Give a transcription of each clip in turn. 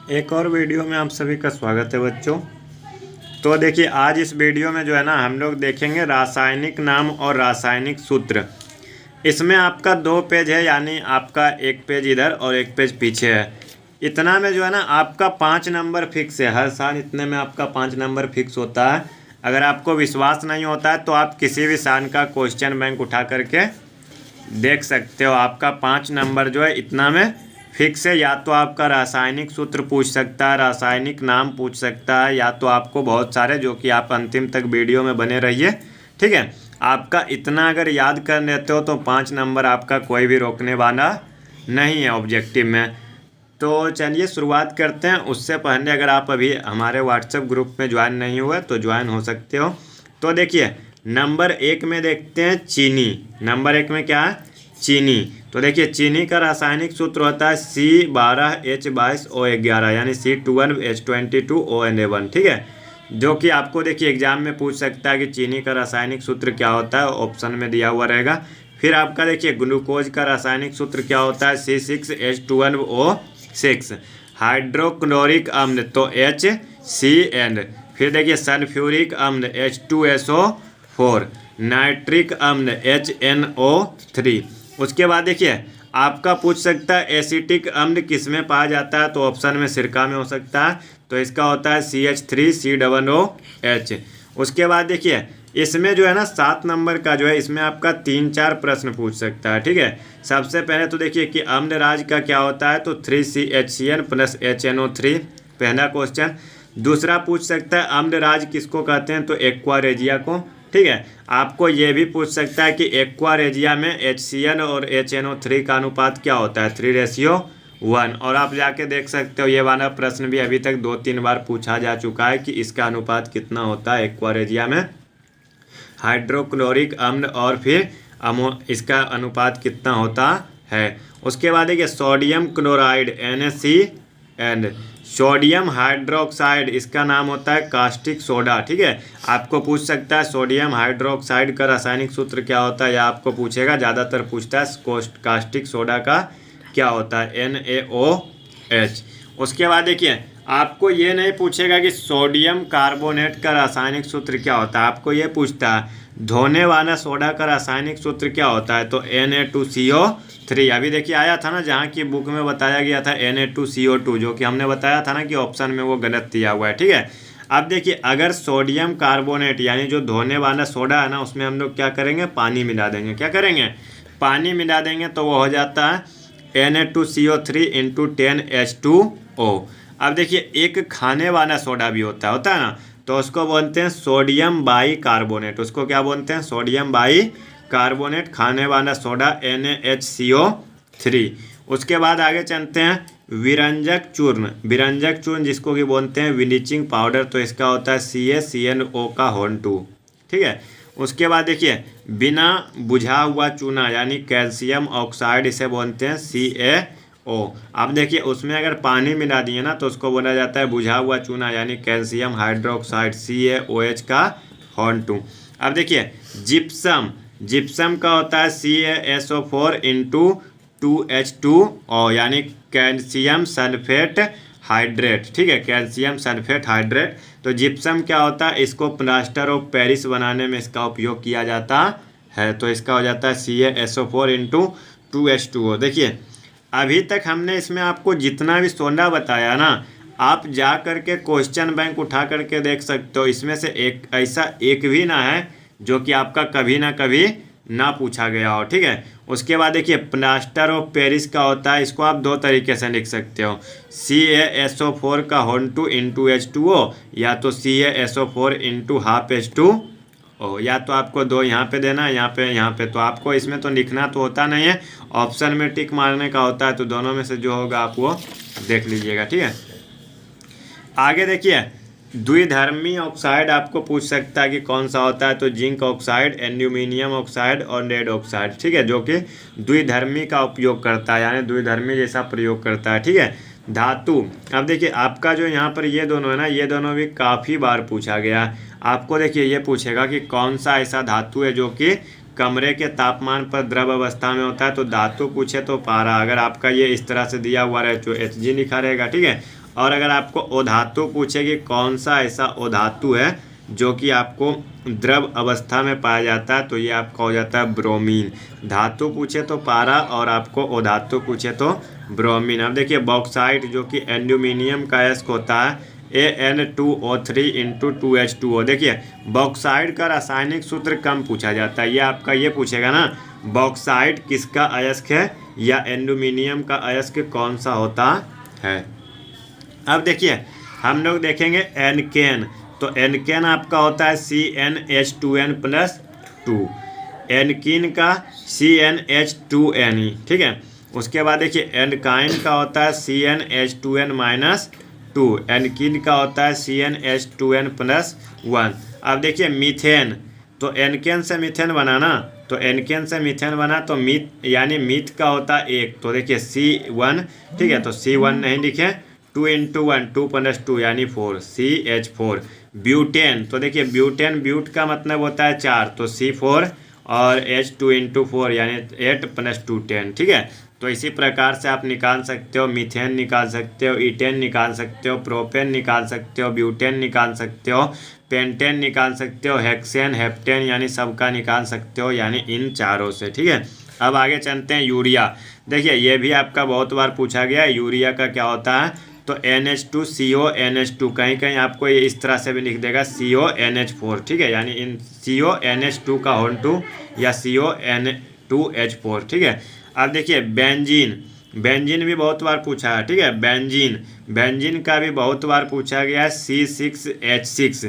एक और वीडियो में आप सभी का स्वागत है बच्चों। तो देखिए आज इस वीडियो में जो है ना हम लोग देखेंगे रासायनिक नाम और रासायनिक सूत्र। इसमें आपका 2 पेज है, यानी आपका एक पेज इधर और एक पेज पीछे है। इतना में जो है ना आपका 5 नंबर फिक्स है। हर साल इतने में आपका 5 नंबर फिक्स होता है। अगर आपको विश्वास नहीं होता है तो आप किसी भी साल का क्वेश्चन बैंक उठा करके देख सकते हो। आपका 5 नंबर जो है इतना में फिक्स है। या तो आपका रासायनिक सूत्र पूछ सकता है, रासायनिक नाम पूछ सकता है, या तो आपको बहुत सारे, जो कि आप अंतिम तक वीडियो में बने रहिए। ठीक है, आपका इतना अगर याद कर लेते हो तो 5 नंबर आपका कोई भी रोकने वाला नहीं है ऑब्जेक्टिव में। तो चलिए शुरुआत करते हैं। उससे पहले अगर आप अभी हमारे व्हाट्सएप ग्रुप में ज्वाइन नहीं हुए तो ज्वाइन हो सकते हो। तो देखिए नंबर 1 में देखते हैं चीनी। नंबर 1 में क्या है? चीनी। तो देखिए चीनी का रासायनिक सूत्र होता है C12H22O11, यानी C12H22ONA1। ठीक है, जो कि आपको देखिए एग्जाम में पूछ सकता है कि चीनी का रासायनिक सूत्र क्या होता है, ऑप्शन में दिया हुआ रहेगा। फिर आपका देखिए ग्लूकोज का रासायनिक सूत्र क्या होता है, C6H12O6। हाइड्रोक्लोरिक अम्ल तो HCN। फिर देखिए सल्फ्यूरिक अम्ल H2SO4। नाइट्रिक अम्ल HNO3। उसके बाद देखिए आपका पूछ सकता है एसिटिक अम्ल किस में पाया जाता है, तो ऑप्शन में सिरका में हो सकता है, तो इसका होता है CH3COOH। उसके बाद देखिए इसमें जो है ना 7 नंबर का जो है इसमें आपका 3-4 प्रश्न पूछ सकता है। ठीक है, सबसे पहले तो देखिए कि अम्ल राज का क्या होता है, तो 3CHCN + HNO3 पहला क्वेश्चन। दूसरा पूछ सकता है अम्ल राज किसको कहते हैं, तो एक्वा रेजिया को। ठीक है, आपको ये भी पूछ सकता है कि एक्वा रेजिया में HCl और HNO3 का अनुपात क्या होता है, 3:1। और आप जाके देख सकते हो ये वाला प्रश्न भी अभी तक 2-3 बार पूछा जा चुका है कि इसका अनुपात कितना होता है एक्वा रेजिया में हाइड्रोक्लोरिक अम्ल, और फिर इसका अनुपात कितना होता है। उसके बाद देखिए sodium chloride NaCN, sodium hydroxide इसका नाम होता है कास्टिक सोडा। ठीक है, आपको पूछ सकता है सोडियम हाइड्रोक्साइड का रासायनिक सूत्र क्या होता है, या आपको पूछेगा, ज़्यादातर पूछता है कास्टिक सोडा का क्या होता है, NaOH। उसके बाद देखिए आपको ये नहीं पूछेगा कि सोडियम कार्बोनेट का रासायनिक सूत्र क्या होता है, आपको ये पूछता है धोने वाला सोडा का रासायनिक सूत्र क्या होता है, तो Na2CO3। अभी देखिए आया था ना, जहाँ की बुक में बताया गया था Na2CO2, जो कि हमने बताया था ना कि ऑप्शन में वो गलत दिया हुआ है। ठीक है, अब देखिए अगर सोडियम कार्बोनेट यानी जो धोने वाला सोडा है ना, उसमें हम लोग क्या करेंगे, पानी मिला देंगे। क्या करेंगे, पानी मिला देंगे, तो वो हो जाता है Na2CO3 × 10H2O। अब देखिए एक खाने वाला सोडा भी होता है ना, तो उसको बोलते हैं सोडियम बाई कार्बोनेट। उसको क्या बोलते हैं, सोडियम बाई कार्बोनेट, खाने वाला सोडा NaHCO3। उसके बाद आगे चलते हैं विरंजक चूर्ण। विरंजक चूर्ण जिसको कि बोलते हैं ब्लीचिंग पाउडर, तो इसका होता है CaCNO2। ठीक है, उसके बाद देखिए बिना बुझा हुआ चूना यानी कैल्शियम ऑक्साइड, इसे बोलते हैं CaO। अब देखिए उसमें अगर पानी मिला दिए ना तो उसको बोला जाता है बुझा हुआ चूना यानी कैल्शियम हाइड्रोक्साइड CaOH का (2). अब देखिए जिप्सम, जिप्सम का होता है CaSO4 × 2H2O, यानी कैल्शियम सल्फेट हाइड्रेट। ठीक है, कैल्शियम सल्फेट हाइड्रेट। तो जिप्सम क्या होता है, इसको प्लास्टर ऑफ पेरिस बनाने में इसका उपयोग किया जाता है, तो इसका हो जाता है CaSO4 × 2H2O। देखिए अभी तक हमने इसमें आपको जितना भी सोडा बताया ना, आप जा करके क्वेश्चन बैंक उठा करके देख सकते हो। इसमें से एक ऐसा एक भी ना है जो कि आपका कभी ना कभी ना पूछा गया हो। ठीक है, उसके बाद देखिए प्लास्टर ऑफ पेरिस का होता है, इसको आप 2 तरीके से लिख सकते हो, CaSO4 का (2) × H2O, या तो CaSO4 × ½ H2O, या तो आपको 2 यहाँ पे देना है, यहाँ पे। तो आपको इसमें तो लिखना तो होता नहीं है, ऑप्शन में टिक मारने का होता है, तो दोनों में से जो होगा आप वो देख लीजिएगा। ठीक है, आगे देखिए द्विधर्मी ऑक्साइड आपको पूछ सकता है कि कौन सा होता है, तो जिंक ऑक्साइड, एल्यूमिनियम ऑक्साइड और लेड ऑक्साइड। ठीक है, जो कि द्विधर्मी का उपयोग करता है, यानी द्विधर्मी जैसा प्रयोग करता है। ठीक है, धातु। अब देखिए आपका जो यहाँ पर ये दोनों है ना, ये दोनों भी काफ़ी बार पूछा गया है। आपको देखिए ये पूछेगा कि कौन सा ऐसा धातु है जो कि कमरे के तापमान पर द्रव अवस्था में होता है, तो धातु पूछे तो पारा। अगर आपका ये इस तरह से दिया हुआ रहे तो Hg लिखा रहेगा। ठीक है, और अगर आपको अधातु पूछे कि कौन सा ऐसा अधातु है जो कि आपको द्रव अवस्था में पाया जाता है, तो ये आपका हो जाता है ब्रोमीन। धातु पूछे तो पारा और आपको अधातु पूछे तो ब्रोमीन। अब देखिए बॉक्साइट जो कि एल्यूमिनियम का अयस्क होता है An2O3 × 2H2O। देखिए बॉक्साइट का रासायनिक सूत्र कम पूछा जाता है, ये आपका ये पूछेगा ना बॉक्साइट किसका अयस्क है या एल्यूमिनियम का अयस्क कौन सा होता है। अब देखिए हम लोग देखेंगे एनकेन, तो एनकेन आपका होता है CnH2n+2, एनकीन का CnH2n, ठीक है। उसके बाद देखिए एनकाइन का होता है CnH2n-2, एनकीन का होता है CnH2n+1। अब देखिए मीथेन, तो एनकेन से मीथेन बना ना, तो एनकेन से मीथेन बना तो मीथ यानी मीथ का होता है 1, तो देखिए C1, ठीक है, तो C1 नहीं लिखे, 2 × 1 2+2 यानी 4 CH4। ब्यूटेन, तो देखिए ब्यूटेन ब्यूट का मतलब होता है 4, तो C4 और H2 × 4 यानी 8 + 2 10, ठीक है। तो इसी प्रकार से आप निकाल सकते हो, मीथेन निकाल सकते हो, ईटेन निकाल सकते हो, प्रोपेन निकाल सकते हो, ब्यूटेन निकाल सकते हो, पेंटेन निकाल सकते हो, हेक्सेन, हेप्टेन यानी सबका निकाल सकते हो, यानी इन चारों से, ठीक है। अब आगे चलते हैं यूरिया। देखिए ये भी आपका बहुत बार पूछा गया है, यूरिया का क्या होता है, तो NH2CO NH2, कहीं कहीं आपको ये इस तरह से भी लिख देगा CONH4, ठीक है, यानी इन CONH2 का होल 2 या CON2H4, ठीक है। अब देखिए बेंजीन, बेंजीन भी बहुत बार पूछा है, ठीक है, बेंजीन, बेंजीन का भी बहुत बार पूछा गया है C6H6।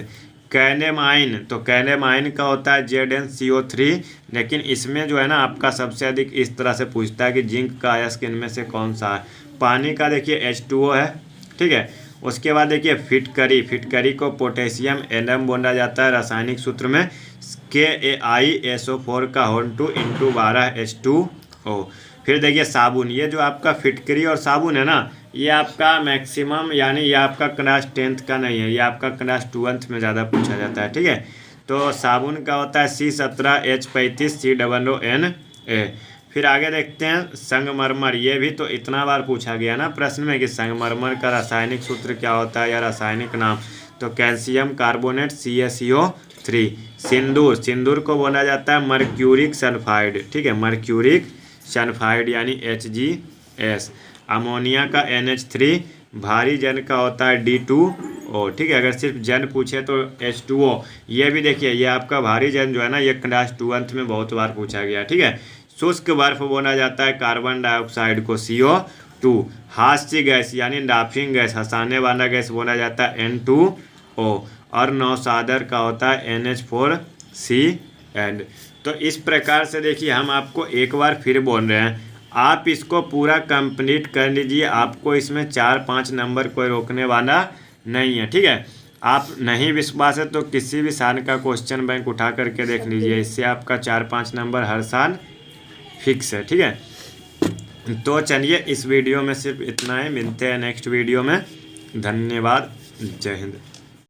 कैनेमाइन, तो कैनेमाइन का होता है ZnCO3, लेकिन इसमें जो है ना आपका सबसे अधिक इस तरह से पूछता है कि जिंक का अयस्क इनमें से कौन सा है। पानी का देखिए H2O है, ठीक है। उसके बाद देखिए फिटकरी, फिटकरी को पोटेशियम एनम बोला जाता है रासायनिक सूत्र में KAiSO4 का होल 2 × 12H2O। फिर देखिए साबुन, ये जो आपका फिटकरी और साबुन है ना, ये आपका मैक्सिमम यानी ये आपका क्लास 10th का नहीं है, ये आपका क्लास 12th में ज़्यादा पूछा जाता है, ठीक है। तो साबुन का होता है C17H35COONA। फिर आगे देखते हैं संगमरमर, ये भी तो इतना बार पूछा गया ना प्रश्न में कि संगमरमर का रासायनिक सूत्र क्या होता है या रासायनिक नाम, तो कैल्शियम कार्बोनेट CaCO3। सिंदूर, सिंदूर को बोला जाता है मर्क्यूरिक सल्फाइड, ठीक है, मर्क्यूरिक सल्फाइड यानी HgS। अमोनिया का NH3, भारी जन का होता है D2O, ठीक है। अगर सिर्फ जन पूछे तो H2O। ये भी देखिए ये आपका भारी जन जो है ना, ये क्लास 12th में बहुत बार पूछा गया, ठीक है। शुष्क बर्फ बोला जाता है कार्बन डाइऑक्साइड को CO2। हास्य गैस यानी लाफिंग गैस, हंसाने वाला गैस बोला जाता है N2O। और नौसादर का होता है NH4CN। तो इस प्रकार से देखिए हम आपको एक बार फिर बोल रहे हैं, आप इसको पूरा कंप्लीट कर लीजिए, आपको इसमें 4-5 नंबर कोई रोकने वाला नहीं है, ठीक है। आप नहीं विश्वास है तो किसी भी साल का क्वेश्चन बैंक उठा करके देख लीजिए, इससे आपका 4-5 नंबर हर साल फिक्स है, ठीक है। तो चलिए इस वीडियो में सिर्फ इतना ही, मिलते हैं नेक्स्ट वीडियो में। धन्यवाद, जय हिंद।